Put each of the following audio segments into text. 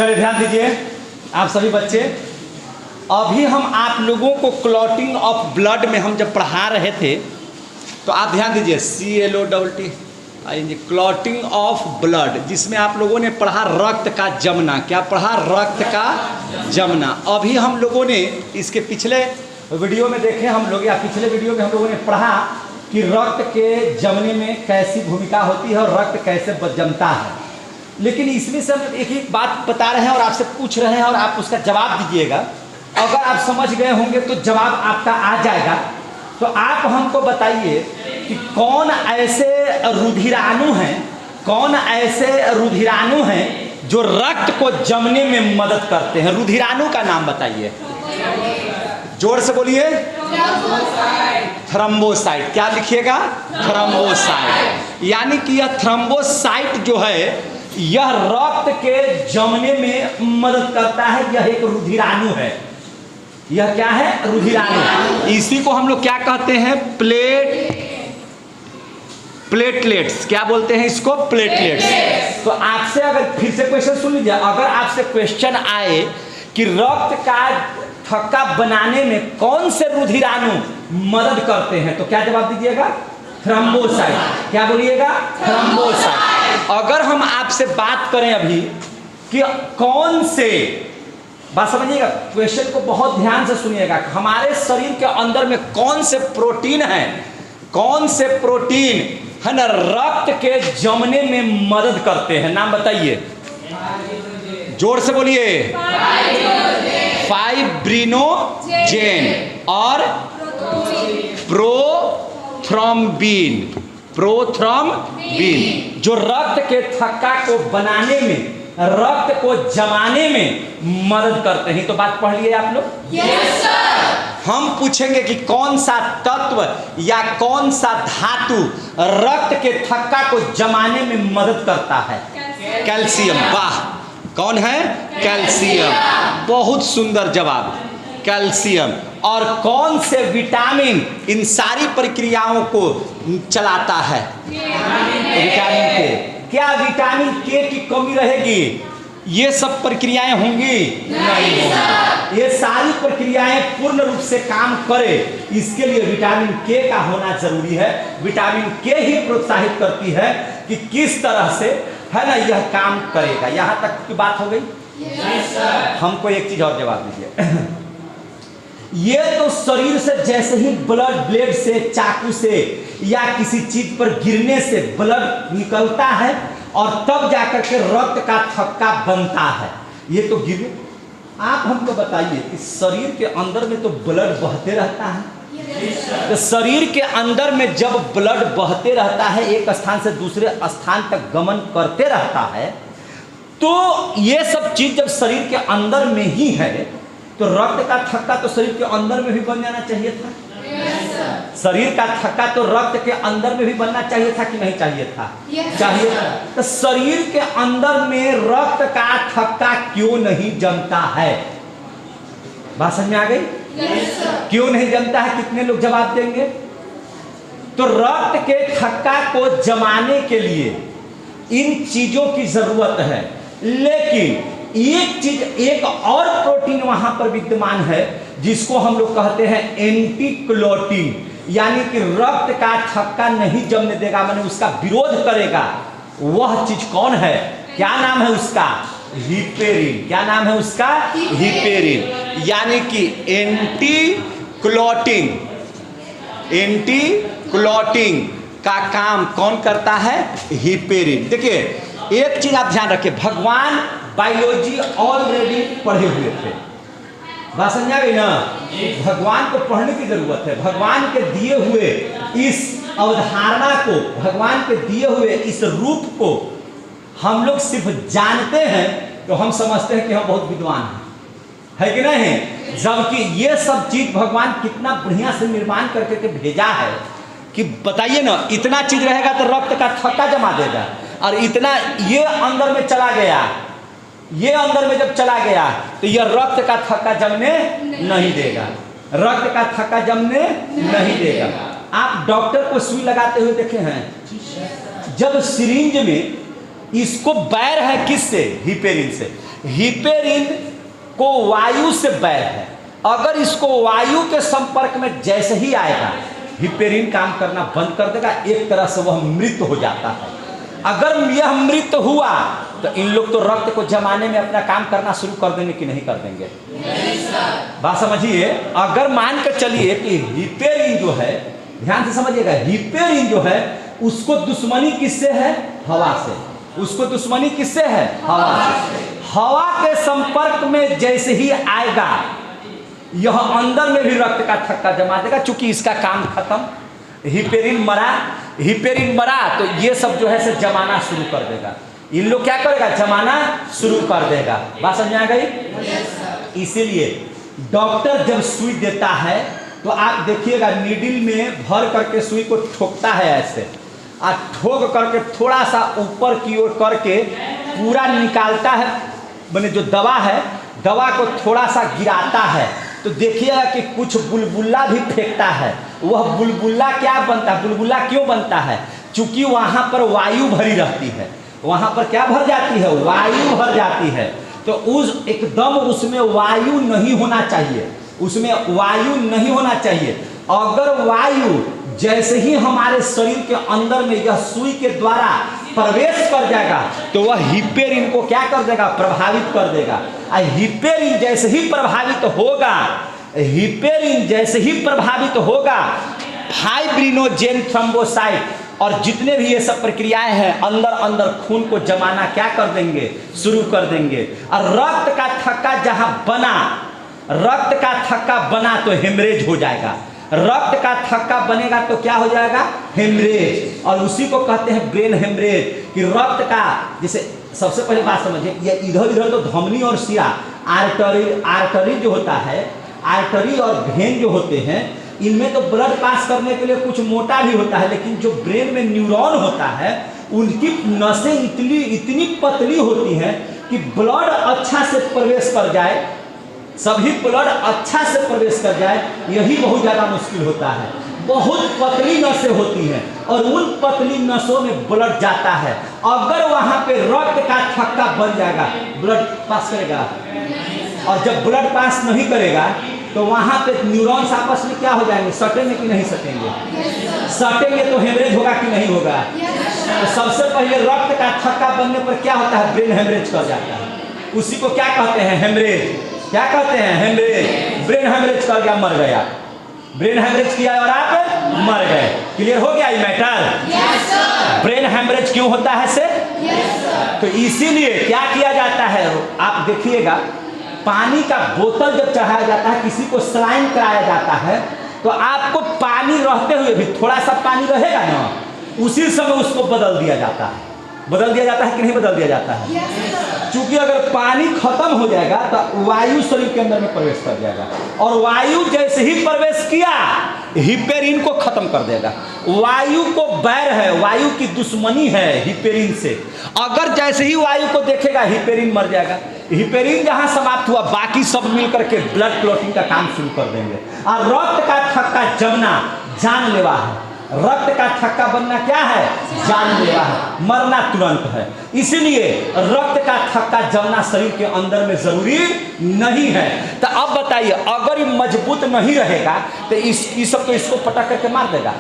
चलिए ध्यान दीजिए आप सभी बच्चे। अभी हम आप लोगों को क्लॉटिंग ऑफ ब्लड में हम जब पढ़ा रहे थे तो आप ध्यान दीजिए CLOTT क्लॉटिंग ऑफ ब्लड, जिसमें आप लोगों ने पढ़ा रक्त का जमना। क्या पढ़ा? रक्त का जमना। अभी हम लोगों ने इसके पिछले वीडियो में देखे हम लोग, या पिछले वीडियो में हम लोगों ने पढ़ा कि रक्त के जमने में कैसी भूमिका होती है और रक्त कैसे जमता है। लेकिन इसमें से हम एक एक बात बता रहे हैं और आपसे पूछ रहे हैं और आप उसका जवाब दीजिएगा। अगर आप समझ गए होंगे तो जवाब आपका आ जाएगा। तो आप हमको बताइए कि कौन ऐसे रुधिराणु हैं, कौन ऐसे रुधिराणु हैं जो रक्त को जमने में मदद करते हैं। रुधिराणु का नाम बताइए, जोर से बोलिए। थ्रोम्बोसाइट। क्या लिखिएगा? थ्रोम्बोसाइट। यानी कि यह थ्रोम्बोसाइट जो है यह रक्त के जमने में मदद करता है। यह एक रुधिराणु है। यह क्या है? रुधिराणु। इसी को हम लोग क्या कहते हैं? प्लेटलेट्स। क्या बोलते हैं इसको? प्लेटलेट्स। तो आपसे अगर फिर से क्वेश्चन सुन लीजिए, अगर आपसे क्वेश्चन आए कि रक्त का थक्का बनाने में कौन से रुधिराणु मदद करते हैं, तो क्या जवाब दीजिएगा? थ्रोम्बोसाइट। क्या बोलिएगा? थ्रोम्बोसाइट। अगर हम आपसे बात करें अभी कि कौन से, बात समझिएगा, क्वेश्चन को बहुत ध्यान से सुनिएगा, हमारे शरीर के अंदर में कौन से प्रोटीन है, कौन से प्रोटीन है ना रक्त के जमने में मदद करते हैं, नाम बताइए। जोर से बोलिए। फाइब्रिनोजेन और प्रोथ्रोम्बिन, जो रक्त के थक्का को बनाने में, रक्त को जमाने में मदद करते हैं। तो बात पढ़ लिए आप लोग? Yes sir. हम पूछेंगे कि कौन सा तत्व या कौन सा धातु रक्त के थक्का को जमाने में मदद करता है? कैल्शियम। वाह, कौन है? कैल्शियम। बहुत सुंदर जवाब, कैल्शियम। और कौन से विटामिन इन सारी प्रक्रियाओं को चलाता है? विटामिन के। क्या विटामिन के की कमी रहेगी ये सब प्रक्रियाएं होंगी? नहीं होंगी। ये सारी प्रक्रियाएं पूर्ण रूप से काम करे, इसके लिए विटामिन के का होना जरूरी है। विटामिन के ही प्रोत्साहित करती है कि किस तरह से है ना यह काम करेगा। यहां तक की बात हो गई? Yes sir. हमको एक चीज और जवाब दीजिए। ये तो शरीर से जैसे ही ब्लेड से, चाकू से या किसी चीज पर गिरने से ब्लड निकलता है और तब जाकर के रक्त का थक्का बनता है। ये तो गिरने, आप हमको बताइए कि शरीर के अंदर में तो ब्लड बहते रहता है। तो शरीर के अंदर में जब ब्लड बहते रहता है, एक स्थान से दूसरे स्थान तक गमन करते रहता है, तो ये सब चीज जब शरीर के अंदर में ही है तो रक्त का थक्का तो शरीर के अंदर में भी बन जाना चाहिए था। शरीर का थक्का तो रक्त के अंदर में भी बनना चाहिए था कि नहीं चाहिए था? चाहिए था। तो शरीर के अंदर में रक्त का थक्का क्यों नहीं जमता है? बात समझ में आ गई? क्यों नहीं जमता है? कितने लोग जवाब देंगे? तो रक्त के थक्का को जमाने के लिए इन चीजों की जरूरत है, लेकिन एक चीज, एक और प्रोटीन वहां पर विद्यमान है जिसको हम लोग कहते हैं एंटीक्लोटिन, यानी कि रक्त का थक्का नहीं जमने देगा, माने उसका विरोध करेगा। वह चीज कौन है? क्या नाम है उसका? हिपेरिन। क्या नाम है उसका? हिपेरिन। यानी कि एंटीक्लोटिन का काम कौन करता है? हिपेरिन। देखिए एक चीज आप ध्यान रखिए, भगवान बायोलॉजी ऑलरेडी पढ़े हुए थे। बात समझ आ गई ना? भगवान को पढ़ने की जरूरत है। भगवान के दिए हुए इस अवधारणा को, भगवान के दिए हुए इस रूप को हम लोग सिर्फ जानते हैं तो हम समझते हैं कि हम बहुत विद्वान हैं, है कि नहीं? जबकि ये सब चीज भगवान कितना बढ़िया से निर्माण करके भेजा है कि बताइए ना, इतना चीज रहेगा तो रक्त का थक्का जमा देगा, और इतना ये अंदर में चला गया, ये अंदर में जब चला गया तो यह रक्त का थक्का जमने नहीं देगा। रक्त का थक्का जमने नहीं देगा। आप डॉक्टर को सुई लगाते हुए देखे हैं? जब सिरिंज में इसको बैर है किससे? हिपेरिन से। हिपेरिन को वायु से बैर है। अगर इसको वायु के संपर्क में जैसे ही आएगा हिपेरिन काम करना बंद कर देगा, एक तरह से वह मृत हो जाता है। अगर यह मृत हुआ तो इन लोग तो रक्त को जमाने में अपना काम करना शुरू कर देंगे कि नहीं कर देंगे? बात समझिए। अगर मान कर चलिए कि हिपेरिन जो है, ध्यान से समझिएगा, हिपेरिन जो है उसको दुश्मनी किससे है? हवा से। उसको दुश्मनी किससे है? हवा से। हवा के संपर्क में जैसे ही आएगा यह अंदर में भी रक्त का थक्का जमा देगा। चूंकि इसका काम खत्म, हिपेरिन मरा तो ये सब जो है से जमाना शुरू कर देगा। इन लोग क्या करेगा? जमाना शुरू कर देगा। बात समझ आ गई? इसीलिए डॉक्टर जब सुई देता है तो आप देखिएगा नीडल में भर करके सुई को ठोकता है ऐसे, और ठोक करके थोड़ा सा ऊपर की ओर करके पूरा निकालता है, मैंने जो दवा है दवा को थोड़ा सा गिराता है तो देखिएगा कि कुछ बुलबुला भी फेंकता है। वह बुलबुला क्या बनता है? बुलबुला क्यों बनता है? चूंकि वहाँ पर वायु भरी रहती है। वहाँ पर क्या भर जाती है? वायु भर जाती है। तो उस एकदम उसमें वायु नहीं होना चाहिए, उसमें वायु नहीं होना चाहिए। अगर वायु जैसे ही हमारे शरीर के अंदर में यह सुई के द्वारा प्रवेश कर जाएगा तो वह हिपेरिन को क्या कर देगा? प्रभावित कर देगा। और हिपेरिन जैसे ही प्रभावित होगा, हिपेरिन जैसे ही प्रभावित होगा, फाइब्रिनोजेन थ्रोम्बोसाइट और जितने भी ये सब प्रक्रियाएं हैं अंदर अंदर खून को जमाना क्या कर देंगे? शुरू कर देंगे। और रक्त का थक्का जहां बना, रक्त का थक्का बना तो हेमरेज हो जाएगा। रक्त का थक्का बनेगा तो क्या हो जाएगा? हेमरेज। और उसी को कहते हैं ब्रेन हेमरेज, कि रक्त का, जैसे सबसे पहले बात समझिए, ये इधर इधर तो धमनी और सिरा, आर्टरी जो होता है, आर्टरी और वेन जो होते हैं, इनमें तो ब्लड पास करने के लिए कुछ मोटा भी होता है, लेकिन जो ब्रेन में न्यूरॉन होता है उनकी नसें इतनी पतली होती हैं कि ब्लड अच्छा से प्रवेश कर जाए, सभी ब्लड अच्छा से प्रवेश कर जाए, यही बहुत ज़्यादा मुश्किल होता है। बहुत पतली नसें होती हैं और उन पतली नसों में ब्लड जाता है। अगर वहाँ पे रक्त का थक्का बन जाएगा, ब्लड पास करेगा? और जब ब्लड पास नहीं करेगा तो वहाँ पे न्यूरॉन्स आपस में क्या हो जाएंगे? सटेंगे कि नहीं सटेंगे? सटेंगे तो हेमरेज होगा कि नहीं होगा? तो सबसे पहले रक्त का थक्का बनने पर क्या होता है? ब्रेन हेमरेज कर जाता है। उसी को क्या कहते हैं? हेमरेज। क्या कहते हैं? हेमरेज। ब्रेन हेमरेज कर गया, मर गया। ब्रेन हेमरेज किया और आप मर गए। क्लियर हो गया ये matter? Yes sir. Brain haemorrhage क्यों होता है से? Yes sir. तो इसीलिए क्या किया जाता है, आप देखिएगा, पानी का बोतल जब चढ़ाया जाता है, किसी को सलाइन कराया जाता है, तो आपको पानी रहते हुए भी थोड़ा सा पानी रहेगा ना, उसी समय उसको बदल दिया जाता है। बदल दिया जाता है कि नहीं बदल दिया जाता है? क्योंकि अगर पानी खत्म हो जाएगा तो वायु शरीर के अंदर में प्रवेश कर जाएगा, और वायु जैसे ही प्रवेश किया हिपेरिन को खत्म कर देगा। वायु को बैर है, वायु की दुश्मनी है हिपेरिन से। अगर जैसे ही वायु को देखेगा हिपेरिन मर जाएगा। हिपेरिन जहां समाप्त हुआ बाकी सब मिलकर के ब्लड क्लॉटिंग का काम शुरू कर देंगे। और रक्त का थक्का जमना जानलेवा है। रक्त का थक्का बनना क्या है? जानलेवा है, मरना तुरंत है। इसलिए रक्त का थक्का जमना शरीर के अंदर में जरूरी नहीं है। तो अब बताइए, अगर ये मजबूत नहीं रहेगा तो इस सब तो इसको पटक करके मार देगा,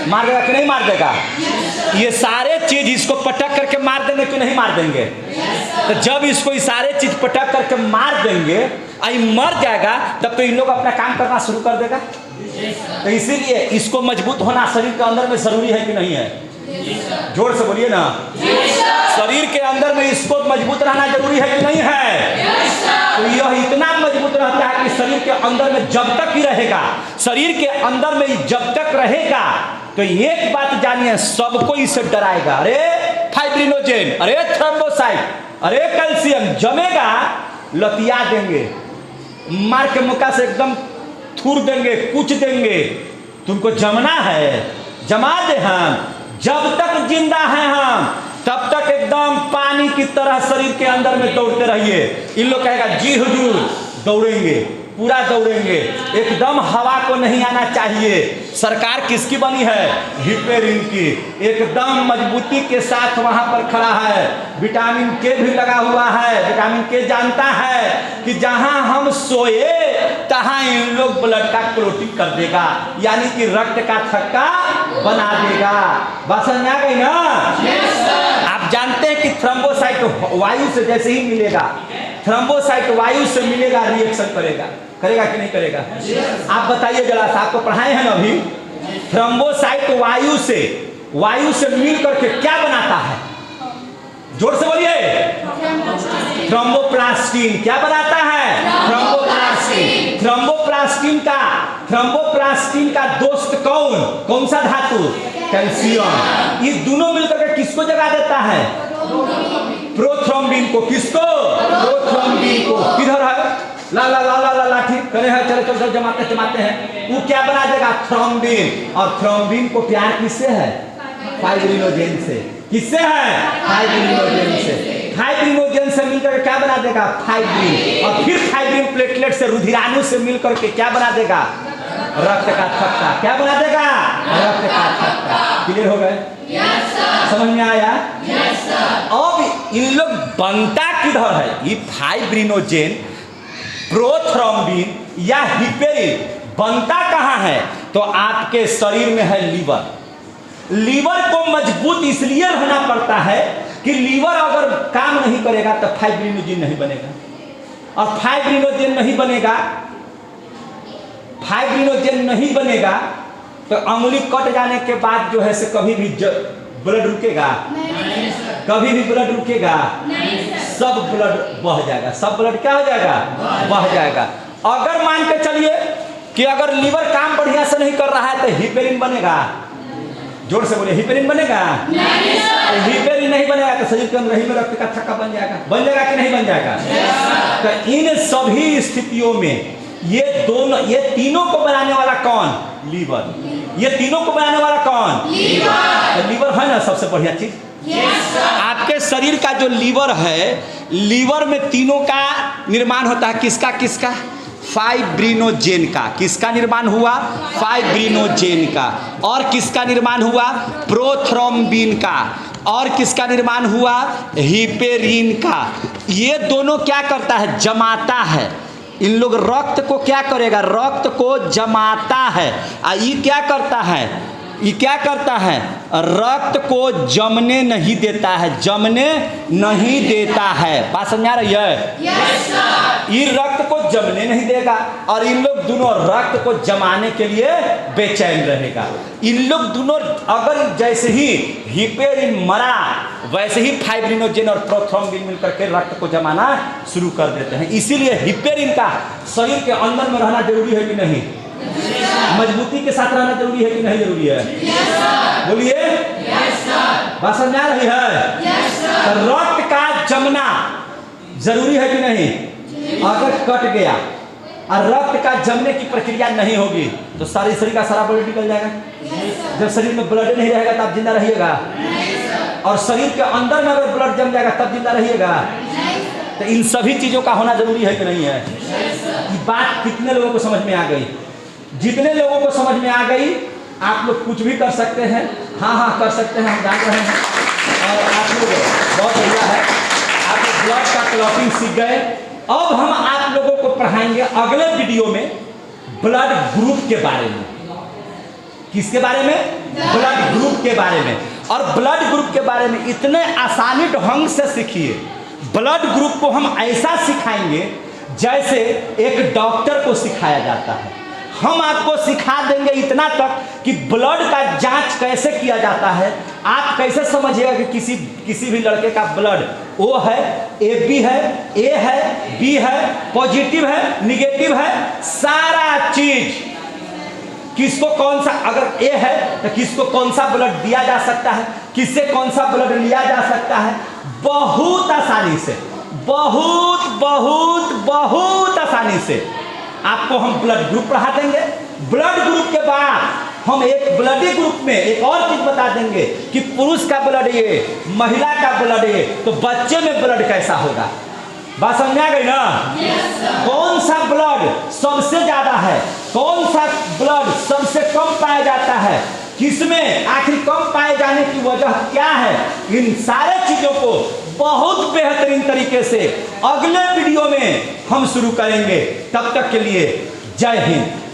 मार देगा कि नहीं मार देगा? ये सारे चीज इसको पटक करके मार देंगे कि नहीं मार देंगे? तो जब इसको ये सारे चीज पटक करके मार देंगे, आई मर जाएगा, तब तो इन लोग अपना काम करना शुरू कर देगा। तो इसीलिए इसको मजबूत होना शरीर के अंदर में जरूरी है कि नहीं है? जोर से बोलिए ना। शरीर के अंदर में इसको मजबूत रहना जरूरी है कि नहीं है? तो यह इतना मजबूत रहता है कि शरीर के अंदर में जब तक ही रहेगा, शरीर के अंदर में जब तक रहेगा, तो एक बात जानिए, सबको इससे डराएगा। अरे फाइब्रिनोजेन, अरे थ्रोम्बोसाइट, अरे कैल्शियम जमेगा, लतिया देंगे, मार के मुक्का से एकदम थूर देंगे, कुछ देंगे। तुमको जमना है, जमा दे। हम जब तक जिंदा हैं हम तब तक एकदम पानी की तरह शरीर के अंदर में दौड़ते रहिए। इन लोग कहेगा जी हुजूर, दौड़ेंगे, पूरा दौड़ेंगे, एकदम हवा को नहीं आना चाहिए, सरकार किसकी बनी है? हिपेरिन की। एकदम मजबूती के साथ वहां पर खड़ा है। विटामिन के भी लगा हुआ है। विटामिन के जानता है कि जहां हम सोए तहां इन लोग ब्लड का क्लोटिंग कर देगा, यानी कि रक्त का थक्का बना देगा। बात समझ में आ गई ना? आप जानते हैं कि थ्रोम्बोसाइट वायु से जैसे ही मिलेगा, थ्रोम्बोसाइट वायु से मिलेगा, रिएक्शन करेगा। करेगा कि नहीं करेगा? आप बताइए जरा सा, आपको पढ़ाए हैं ना अभी। थ्रोम्बोसाइट वायु से मिल करके क्या बनाता है? जोर से बोलिए। थ्रोम्बोप्लास्टिन। क्या बनाता है? थ्रोम्बोप्लास्टिन। थ्रोम्बोप्लास्टिन का दोस्त कौन सा धातु? कैल्शियम। ये दोनों मिलकर के किसको जगा देता है? प्रोथ्रोम्बिन को। किसको? प्रोथ्रोम्बिन को। किधर है? ला ला ला ला ला ला ठीक करे हैं। चलो चलो जमाते हैं। वो क्या बना देगा? थ्रोम्बिन। और थ्रोम्बिन को प्यार किससे है? फाइब्रिनोजेन से। किससे है? फाइब्रिनोजेन से। फाइब्रिनोजेन से मिलकर क्या बना देगा? फाइब्रिन। और फिर फाइब्रिन प्लेटलेट से, रुधिराणु से मिलकर के क्या बना देगा? रक्त का थक्का। क्या बना देगा? रक्त का थक्का। क्लियर हो गए? समझ में आया? अब इन लोग बनता किधर है? ये फाइब्रिनोजेन, प्रोथ्रोम्बिन या हिपेरिन बनता कहाँ है? तो आपके शरीर में है लीवर। लीवर को मजबूत इसलिए रहना पड़ता है कि लीवर अगर काम नहीं करेगा तो फाइब्रिनोजेन नहीं बनेगा। और फाइब्रिनोजेन नहीं बनेगा तो अंगुली कट जाने के बाद जो है से कभी भी ब्लड रुकेगा? कभी भी ब्लड रुकेगा? सब ब्लड बह जाएगा। सब ब्लड क्या हो जाएगा? बह जाएगा। अगर मान के चलिए कि अगर लीवर काम बढ़िया से नहीं कर रहा है तो हिपेरिन बनेगा। जोर से बोले, हिपेरिन बनेगा? हिपेरिन नहीं बनेगा तो शरीर के अंदर ही में रक्त का थक्का बन जाएगा कि नहीं बन जाएगा? तो इन सभी स्थितियों में ये तीनों को बनाने वाला कौन? लीवर। ये तीनों को बनाने वाला कौन? लीवर। तो लीवर है ना सबसे बढ़िया चीज। आपके शरीर का जो लीवर है, लीवर में तीनों का निर्माण होता है। किसका? फाइब्रिनोजेन का। किसका निर्माण हुआ? फाइब्रिनोजेन का। और किसका निर्माण हुआ? प्रोथ्रोम्बिन का। और किसका निर्माण हुआ? हिपेरिन का। ये दोनों क्या करता है? जमाता है। इन लोग रक्त को क्या करेगा? रक्त को जमाता है। ये क्या करता है? ये क्या करता है? रक्त को जमने नहीं देता है। जमने नहीं देता है। बात समझ आ रही है? ये रक्त को जमने नहीं देगा और इन लोग दोनों रक्त को जमाने के लिए बेचैन रहेगा। इन लोग दोनों अगर जैसे ही हिपेरिन मरा वैसे ही फाइब्रिनोजेन और प्रोथ्रोम्बिन मिलकर के रक्त को जमाना शुरू कर देते हैं। इसीलिए हिपेरिन का शरीर के अंदर में रहना जरूरी है कि नहीं? मजबूती के साथ रहना जरूरी है कि नहीं जरूरी है? बोलिए। बात समझ आ रही है? तो रक्त का जमना जरूरी है कि नहीं? अगर कट गया और रक्त का जमने की प्रक्रिया नहीं होगी तो सारी शरीर का सारा ब्लड निकल जाएगा। जब शरीर में ब्लड नहीं रहेगा तब जिंदा रहिएगा। और शरीर के अंदर में अगर ब्लड जम जाएगा तब जिंदा रहिएगा। तो इन सभी चीजों का होना जरूरी है कि नहीं है? ये बात कितने लोगों को समझ में आ गई? जितने लोगों को समझ में आ गई आप लोग कुछ भी कर सकते हैं। हाँ कर सकते हैं, हम जान रहे हैं। और आप लोग बहुत बढ़िया है, आप लोग ब्लड का क्लॉटिंग सीख गए। अब हम आप लोगों को पढ़ाएंगे अगले वीडियो में ब्लड ग्रुप के बारे में। किसके बारे में? ब्लड ग्रुप के बारे में। और ब्लड ग्रुप के बारे में इतने आसानी ढंग से सीखिए। ब्लड ग्रुप को हम ऐसा सिखाएंगे जैसे एक डॉक्टर को सिखाया जाता है। हम आपको सिखा देंगे इतना तक कि ब्लड का जांच कैसे किया जाता है। आप कैसे समझिएगा कि किसी भी लड़के का ब्लड ओ है, AB है, A है, B है, पॉजिटिव है, निगेटिव है, सारा चीज किसको कौन सा, अगर A है तो किसको कौन सा ब्लड दिया जा सकता है, किससे कौन सा ब्लड लिया जा सकता है, बहुत आसानी से, बहुत आसानी से आपको हम ब्लड ग्रुप पढ़ा देंगे। ब्लड ग्रुप के बाद हम एक ब्लडी ग्रुप में एक और चीज बता देंगे कि पुरुष का ब्लड ये, महिला का ब्लड ये, तो बच्चे में ब्लड कैसा होगा। बात समझ आ गई ना? कौन सा ब्लड सबसे ज्यादा है, कौन सा ब्लड सबसे कम पाया जाता है, किसमें आखिर कम पाए जाने की वजह क्या है, इन सारे चीजों को बहुत बेहतरीन तरीके से अगले वीडियो में हम शुरू करेंगे। तब तक के लिए जय हिंद।